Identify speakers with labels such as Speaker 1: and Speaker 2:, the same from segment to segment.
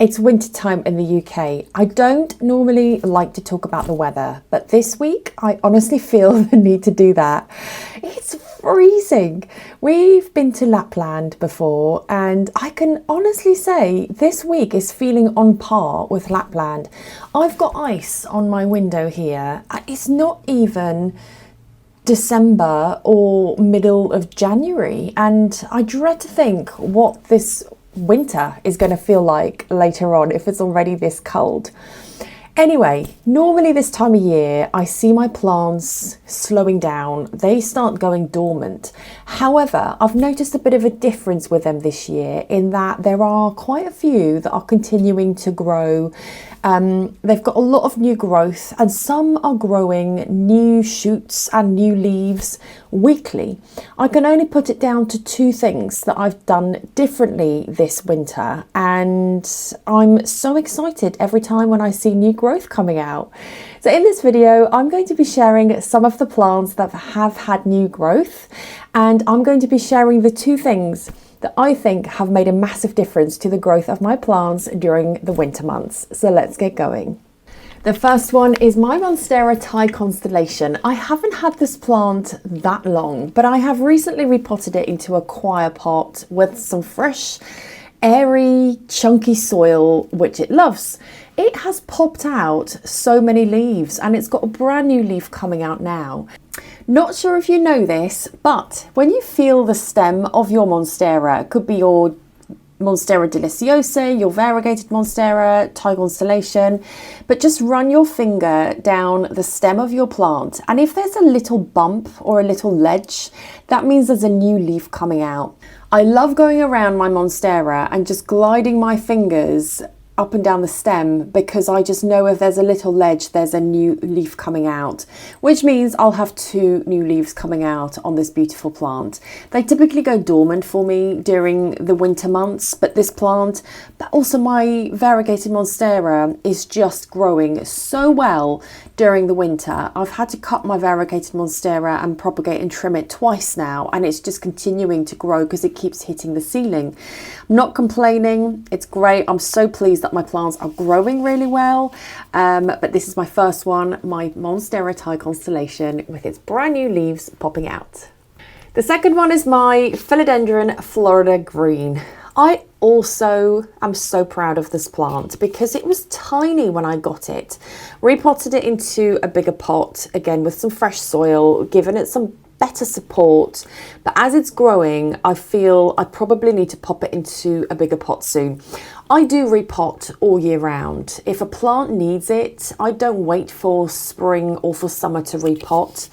Speaker 1: It's winter time in the UK. I don't normally like to talk about the weather, but this week I honestly feel the need to do that. It's freezing. We've been to Lapland before, and I can honestly say this week is feeling on par with Lapland. I've got ice on my window here. It's not even December or middle of January, and I dread to think what this winter is going to feel like later on if it's already this cold. Anyway, normally this time of year I see my plants slowing down. They start going dormant. However, I've noticed a bit of a difference with them this year in that there are quite a few that are continuing to grow. They've got a lot of new growth, and some are growing new shoots and new leaves weekly. I can only put it down to two things that I've done differently this winter, and I'm so excited every time when I see new growth coming out. So in this video, I'm going to be sharing some of the plants that have had new growth, and I'm going to be sharing the two things that I think have made a massive difference to the growth of my plants during the winter months. So let's get going. The first one is my Monstera Thai constellation. I haven't had this plant that long, but I have recently repotted it into a coir pot with some fresh, airy, chunky soil, which it loves. It has popped out so many leaves, and it's got a brand new leaf coming out now. Not sure if you know this, but when you feel the stem of your Monstera, it could be your Monstera deliciosa, your variegated Monstera, Thai constellation, but just run your finger down the stem of your plant, and if there's a little bump or a little ledge, that means there's a new leaf coming out. I love going around my Monstera and just gliding my fingers up and down the stem, because I just know if there's a little ledge, there's a new leaf coming out, which means I'll have two new leaves coming out on this beautiful plant. They typically go dormant for me during the winter months, but this plant, but also my variegated Monstera, is just growing so well during the winter. I've had to cut my variegated Monstera and propagate and trim it twice now, and it's just continuing to grow because it keeps hitting the ceiling. I'm not complaining, it's great. I'm so pleased that my plants are growing really well, but this is my first one, my Monstera Thai constellation, with its brand new leaves popping out. The second one is my Philodendron Florida Green. I also am so proud of this plant because it was tiny when I got it. Repotted it into a bigger pot, again with some fresh soil, given it some better support, but as it's growing, I feel I probably need to pop it into a bigger pot soon. I do repot all year round. If a plant needs it, I don't wait for spring or for summer to repot.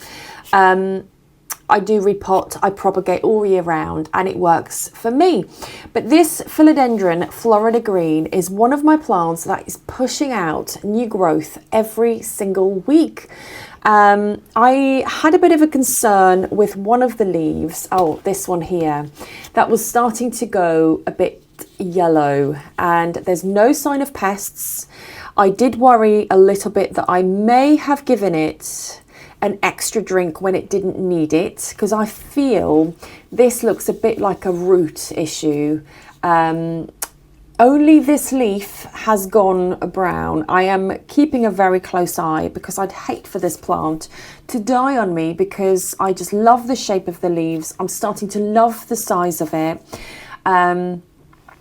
Speaker 1: I do repot, I propagate all year round, and it works for me. But this Philodendron Florida Green is one of my plants that is pushing out new growth every single week. I had a bit of a concern with one of the leaves, this one here, that was starting to go a bit yellow, and there's no sign of pests. I did worry a little bit that I may have given it an extra drink when it didn't need it, because I feel this looks a bit like a root issue. Only this leaf has gone brown. I am keeping a very close eye because I'd hate for this plant to die on me, because I just love the shape of the leaves. I'm starting to love the size of it.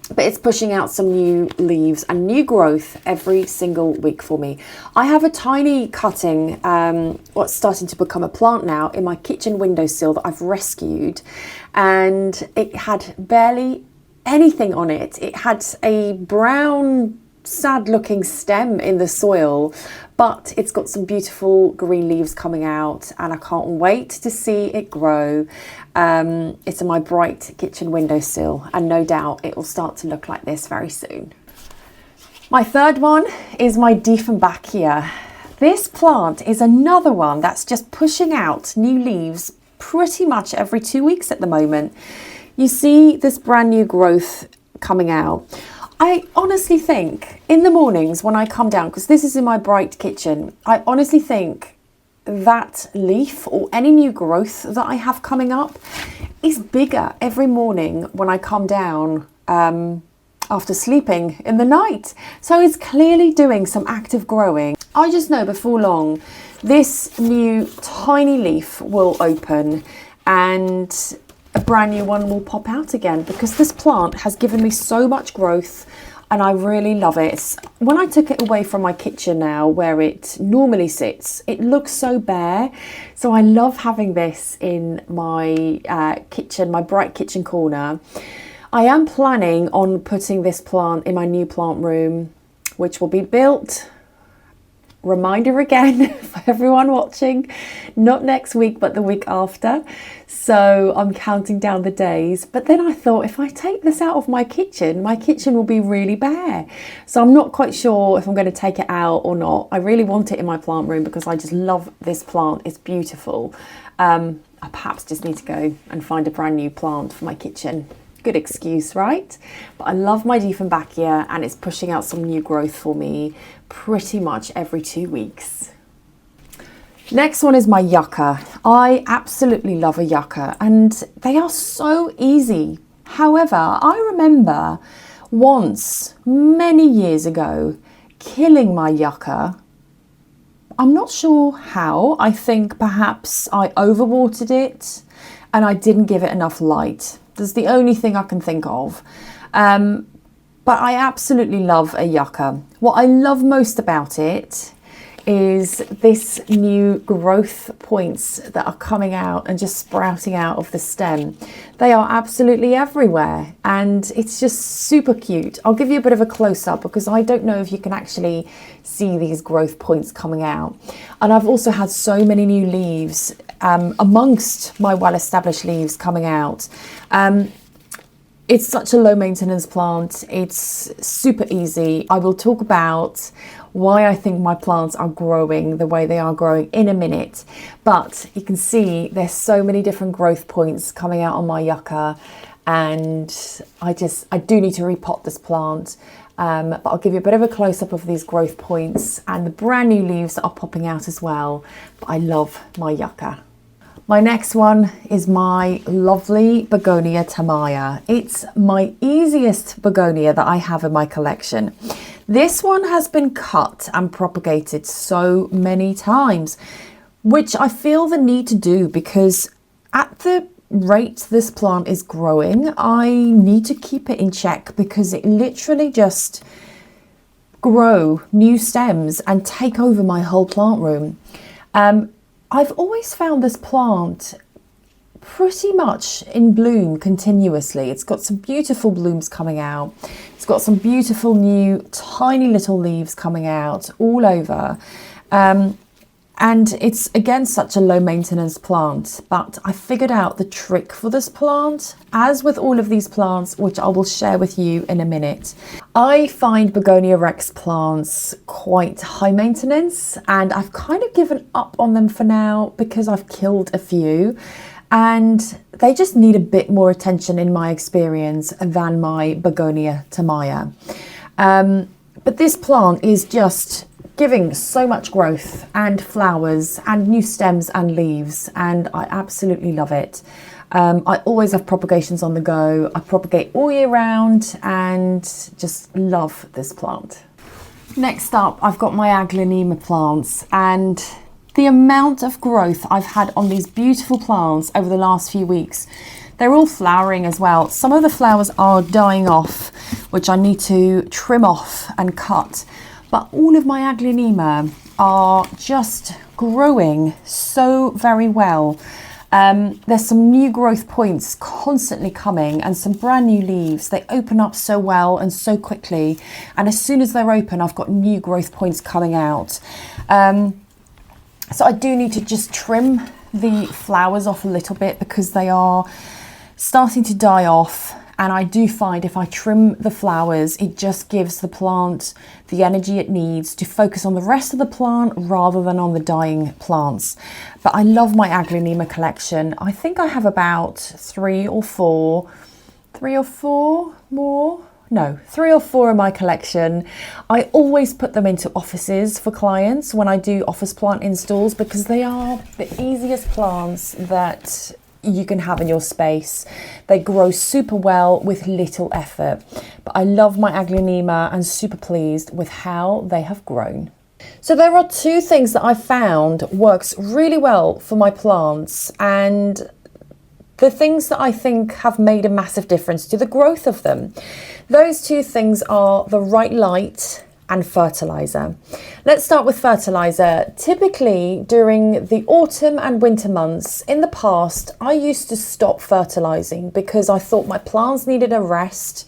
Speaker 1: But it's pushing out some new leaves and new growth every single week for me. I have a tiny cutting, what's starting to become a plant now, in my kitchen windowsill that I've rescued, and it had barely anything on it. It had a brown, sad looking stem in the soil, but it's got some beautiful green leaves coming out, and I can't wait to see it grow. It's in my bright kitchen windowsill, and no doubt it will start to look like this very soon. My third one is my Dieffenbachia. This plant is another one that's just pushing out new leaves pretty much every 2 weeks at the moment. You see this brand new growth coming out. I honestly think in the mornings when I come down, because this is in my bright kitchen, I honestly think that leaf or any new growth that I have coming up is bigger every morning when I come down after sleeping in the night. So it's clearly doing some active growing. I just know before long, this new tiny leaf will open and a brand new one will pop out again, because this plant has given me so much growth and I really love it. When I took it away from my kitchen now, where it normally sits, it looks so bare. So I love having this in my kitchen, my bright kitchen corner. I am planning on putting this plant in my new plant room, which will be built, reminder again for everyone watching, not next week but the week after. So I'm counting down the days. But then I thought, if I take this out of my kitchen will be really bare. So I'm not quite sure if I'm going to take it out or not. I really want it in my plant room because I just love this plant. It's beautiful. I perhaps just need to go and find a brand new plant for my kitchen. Good excuse, right? But I love my Dieffenbachia and it's pushing out some new growth for me pretty much every 2 weeks. Next one is my yucca. I absolutely love a yucca and they are so easy. However, I remember once, many years ago, killing my yucca. I'm not sure how. I think perhaps I overwatered it and I didn't give it enough light. That's the only thing I can think of. But I absolutely love a yucca. What I love most about it is this new growth points that are coming out and just sprouting out of the stem. They are absolutely everywhere and it's just super cute. I'll give you a bit of a close-up because I don't know if you can actually see these growth points coming out. And I've also had so many new leaves amongst my well-established leaves coming out. It's such a low maintenance plant. It's super easy. I will talk about why I think my plants are growing the way they are growing in a minute. But you can see there's so many different growth points coming out on my yucca. And I do need to repot this plant. But I'll give you a bit of a close-up of these growth points and the brand new leaves that are popping out as well. But I love my yucca. My next one is my lovely Begonia Tamaya. It's my easiest begonia that I have in my collection. This one has been cut and propagated so many times, which I feel the need to do because at the rate this plant is growing, I need to keep it in check because it literally just grow new stems and take over my whole plant room. I've always found this plant pretty much in bloom continuously. It's got some beautiful blooms coming out. It's got some beautiful new tiny little leaves coming out all over. And it's again such a low maintenance plant, but I figured out the trick for this plant, as with all of these plants, which I will share with you in a minute. I find Begonia Rex plants quite high maintenance and I've kind of given up on them for now because I've killed a few and they just need a bit more attention in my experience than my Begonia Tamaya. But this plant is just giving so much growth and flowers and new stems and leaves, and I absolutely love it. I always have propagations on the go. I propagate all year round and just love this plant. Next up, I've got my Aglaonema plants, and the amount of growth I've had on these beautiful plants over the last few weeks. They're all flowering as well. Some of the flowers are dying off, which I need to trim off and cut. But all of my Aglaonema are just growing so very well. There's some new growth points constantly coming and some brand new leaves. They open up so well and so quickly. And as soon as they're open, I've got new growth points coming out. So I do need to just trim the flowers off a little bit because they are starting to die off. And I do find if I trim the flowers, it just gives the plant the energy it needs to focus on the rest of the plant rather than on the dying plants. But I love my Aglaonema collection. I think I have about three or four in my collection. I always put them into offices for clients when I do office plant installs because they are the easiest plants that you can have in your space. They grow super well with little effort. But I love my Aglaonema and super pleased with how they have grown. So there are two things that I found works really well for my plants, and the things that I think have made a massive difference to the growth of them. Those two things are the right light and fertilizer. Let's start with fertilizer. Typically during the autumn and winter months in the past, I used to stop fertilizing because I thought my plants needed a rest,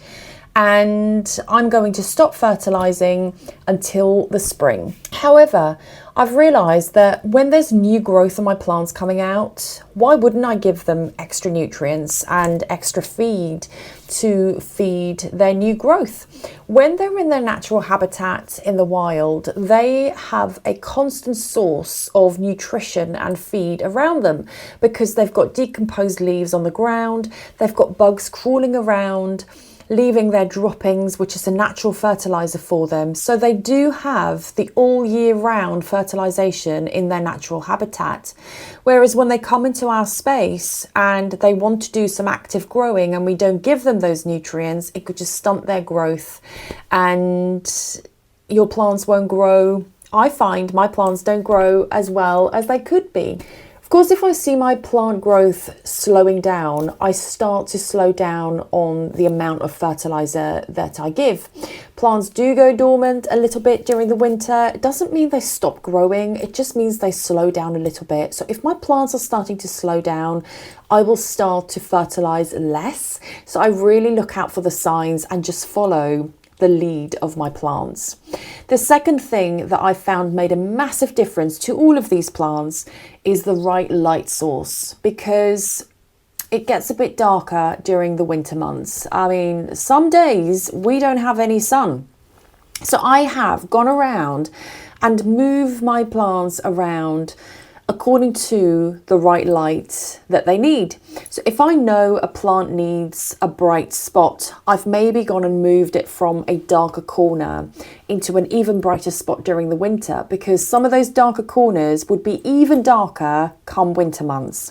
Speaker 1: and I'm going to stop fertilizing until the spring. However, I've realized that when there's new growth on my plants coming out, why wouldn't I give them extra nutrients and extra feed to feed their new growth? When they're in their natural habitat in the wild, they have a constant source of nutrition and feed around them because they've got decomposed leaves on the ground, they've got bugs crawling around, leaving their droppings, which is a natural fertilizer for them. So they do have the all year round fertilization in their natural habitat. Whereas when they come into our space and they want to do some active growing and we don't give them those nutrients, it could just stunt their growth and your plants won't grow. I find my plants don't grow as well as they could be. Of course, if I see my plant growth slowing down, I start to slow down on the amount of fertilizer that I give. Plants do go dormant a little bit during the winter. It doesn't mean they stop growing. It just means they slow down a little bit. So if my plants are starting to slow down, I will start to fertilize less. So I really look out for the signs and just follow the lead of my plants. The second thing that I found made a massive difference to all of these plants is the right light source, because it gets a bit darker during the winter months. I mean, some days we don't have any sun. So I have gone around and moved my plants around according to the right light that they need. So if I know a plant needs a bright spot, I've maybe gone and moved it from a darker corner into an even brighter spot during the winter, because some of those darker corners would be even darker come winter months.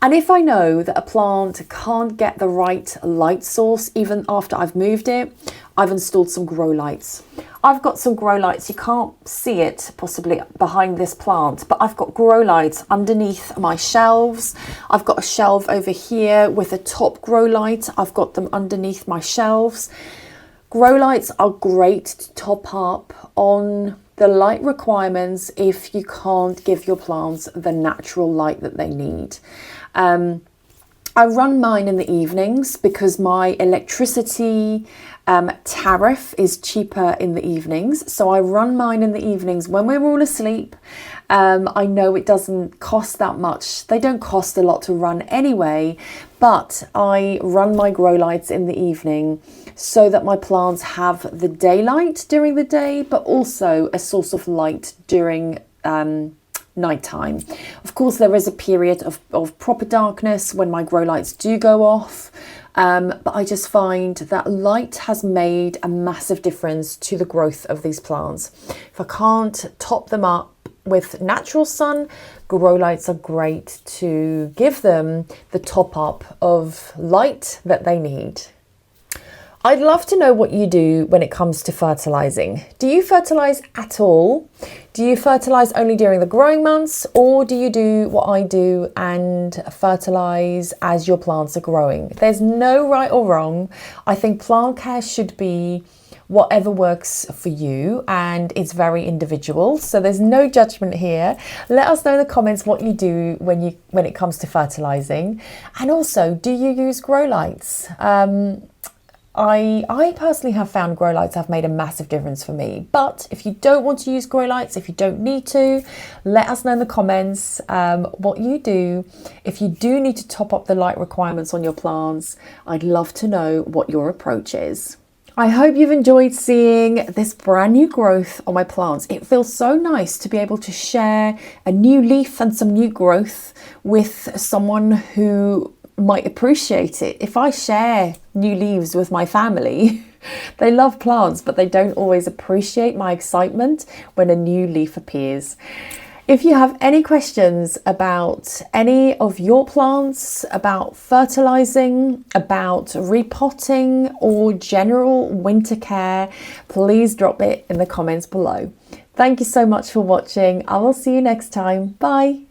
Speaker 1: And if I know that a plant can't get the right light source even after I've moved it, I've installed some grow lights. I've got some grow lights. You can't see it possibly behind this plant, but I've got grow lights underneath my shelves. I've got a shelf over here with a top grow light. I've got them underneath my shelves. Grow lights are great to top up on the light requirements if you can't give your plants the natural light that they need. I run mine in the evenings because my electricity tariff is cheaper in the evenings. So I run mine in the evenings when we're all asleep. I know it doesn't cost that much. They don't cost a lot to run anyway, but I run my grow lights in the evening so that my plants have the daylight during the day, but also a source of light during nighttime. Of course, there is a period of proper darkness when my grow lights do go off, but I just find that light has made a massive difference to the growth of these plants. If I can't top them up with natural sun, grow lights are great to give them the top up of light that they need. I'd love to know what you do when it comes to fertilizing. Do you fertilize at all? Do you fertilize only during the growing months, or do you do what I do and fertilize as your plants are growing? There's no right or wrong. I think plant care should be whatever works for you, and it's very individual. So there's no judgment here. Let us know in the comments what you do when it comes to fertilizing. And also, do you use grow lights? I personally have found grow lights have made a massive difference for me. But if you don't want to use grow lights, if you don't need to, let us know in the comments what you do. If you do need to top up the light requirements on your plants, I'd love to know what your approach is. I hope you've enjoyed seeing this brand new growth on my plants. It feels so nice to be able to share a new leaf and some new growth with someone who might appreciate it. If I share new leaves with my family, they love plants, but they don't always appreciate my excitement when a new leaf appears. If you have any questions about any of your plants, about fertilizing, about repotting, or general winter care, please drop it in the comments below. Thank you so much for watching. I will see you next time. Bye.